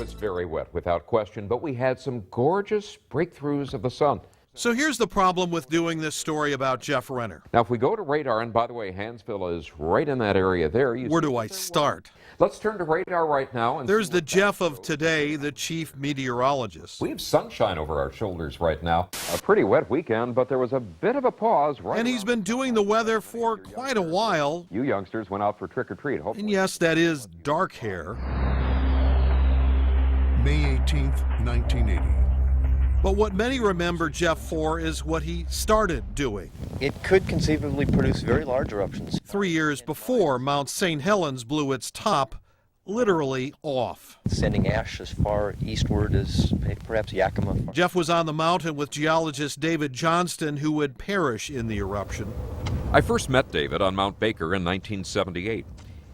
was very wet, without question, but we had some gorgeous breakthroughs of the sun. So here's the problem with doing this story about Jeff Renner. Now, if we go to radar, and by the way, Hansville is right in that area there. Where do I start? Let's turn to radar right now. And there's the Jeff of today, the chief meteorologist. We have sunshine over our shoulders right now. A pretty wet weekend, but there was a bit of a pause. And he's been doing the weather for quite a while. You youngsters went out for trick-or-treat. And yes, that is dark hair. May 18th, 1980. But what many remember Jeff for is what he started doing. It could conceivably produce very large eruptions. 3 years before Mount St. Helens blew its top literally off. Sending ash as far eastward as perhaps Yakima. Jeff was on the mountain with geologist David Johnston, who would perish in the eruption. I first met David on Mount Baker in 1978.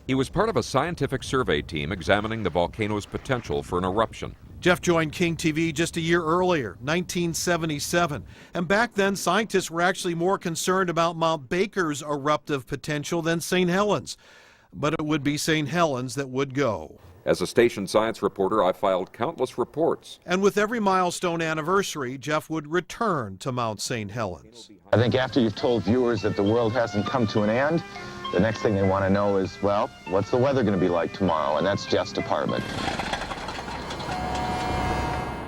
He was part of a scientific survey team examining the volcano's potential for an eruption. Jeff joined King TV just a year earlier, 1977. And back then, scientists were actually more concerned about Mount Baker's eruptive potential than St. Helens. But it would be St. Helens that would go. As a station science reporter, I filed countless reports. And with every milestone anniversary, Jeff would return to Mount St. Helens. I think after you've told viewers that the world hasn't come to an end, the next thing they want to know is, well, what's the weather going to be like tomorrow? And that's Jeff's department.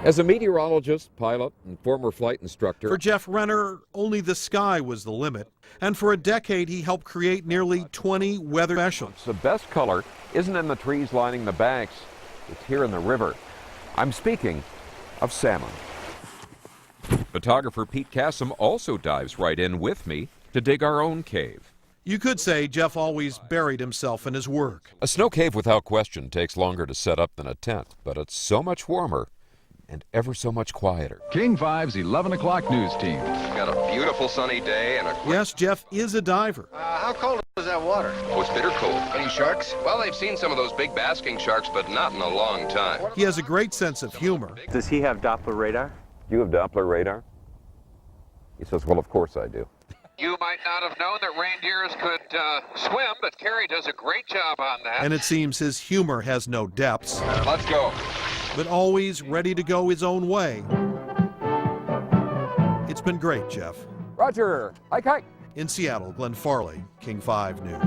As a meteorologist, pilot, and former flight instructor... For Jeff Renner, only the sky was the limit. And for a decade, he helped create nearly 20 weather specials. The best color isn't in the trees lining the banks, it's here in the river. I'm speaking of salmon. Photographer Pete Kassem also dives right in with me to dig our own cave. You could say Jeff always buried himself in his work. A snow cave, without question, takes longer to set up than a tent, but it's so much warmer and ever so much quieter. King 5's 11 o'clock news team. Got a beautiful sunny day and a... Yes, Jeff is a diver. How cold is that water? Oh, it's bitter cold. Any sharks? Well, they've seen some of those big basking sharks, but not in a long time. He has a great sense of humor. Does he have Doppler radar? You have Doppler radar? He says, well, of course I do. You might not have known that reindeers could swim, but Kerry does a great job on that. And it seems his humor has no depths. Let's go. But always ready to go his own way. It's been great, Jeff. Roger. Hike, hike. In Seattle, Glenn Farley, King 5 News.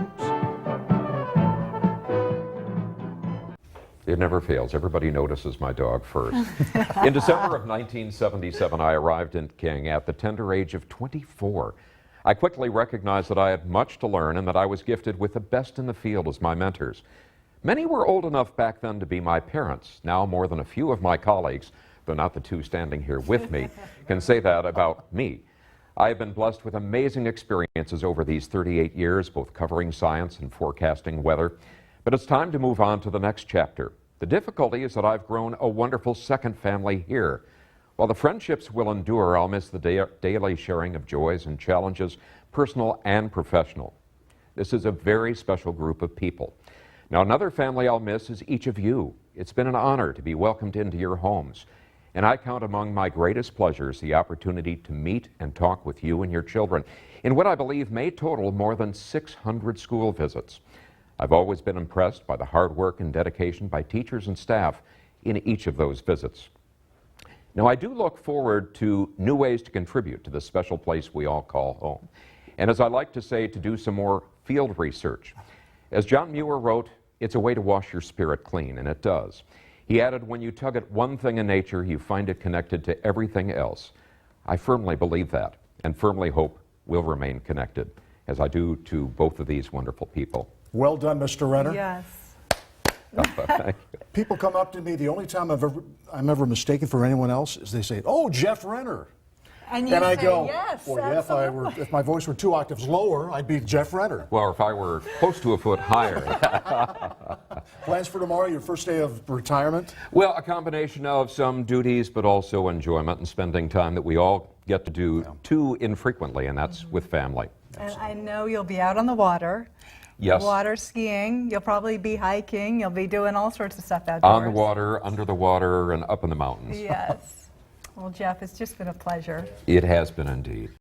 It never fails. Everybody notices my dog first. In December of 1977, I arrived in King at the tender age of 24. I quickly recognized that I had much to learn and that I was gifted with the best in the field as my mentors. Many were old enough back then to be my parents. Now more than a few of my colleagues, though not the two standing here with me, can say that about me. I have been blessed with amazing experiences over these 38 years, both covering science and forecasting weather. But it's time to move on to the next chapter. The difficulty is that I've grown a wonderful second family here. While the friendships will endure, I'll miss the daily sharing of joys and challenges, personal and professional. This is a very special group of people. Now, another family I'll miss is each of you. It's been an honor to be welcomed into your homes. And I count among my greatest pleasures the opportunity to meet and talk with you and your children in what I believe may total more than 600 school visits. I've always been impressed by the hard work and dedication by teachers and staff in each of those visits. Now, I do look forward to new ways to contribute to this special place we all call home. And as I like to say, to do some more field research. As John Muir wrote, it's a way to wash your spirit clean, and it does. He added, when you tug at one thing in nature, you find it connected to everything else. I firmly believe that, and firmly hope we'll remain connected, as I do to both of these wonderful people. Well done, Mr. Renner. Yes. People come up to me, the only time I'm ever mistaken for anyone else is they say, "Oh, Jeff Renner." And you I say, go, yes, well, yeah, if my voice were 2 octaves lower, I'd be Jeff Renner. Well, if I were close to a foot higher. Plans for tomorrow, your first day of retirement? Well, a combination of some duties, but also enjoyment and spending time that we all get to do too infrequently, and that's with family. And I know you'll be out on the water. Yes. Water skiing. You'll probably be hiking. You'll be doing all sorts of stuff outdoors. On the water, under the water, and up in the mountains. Yes. Well, Jeff, it's just been a pleasure. It has been indeed.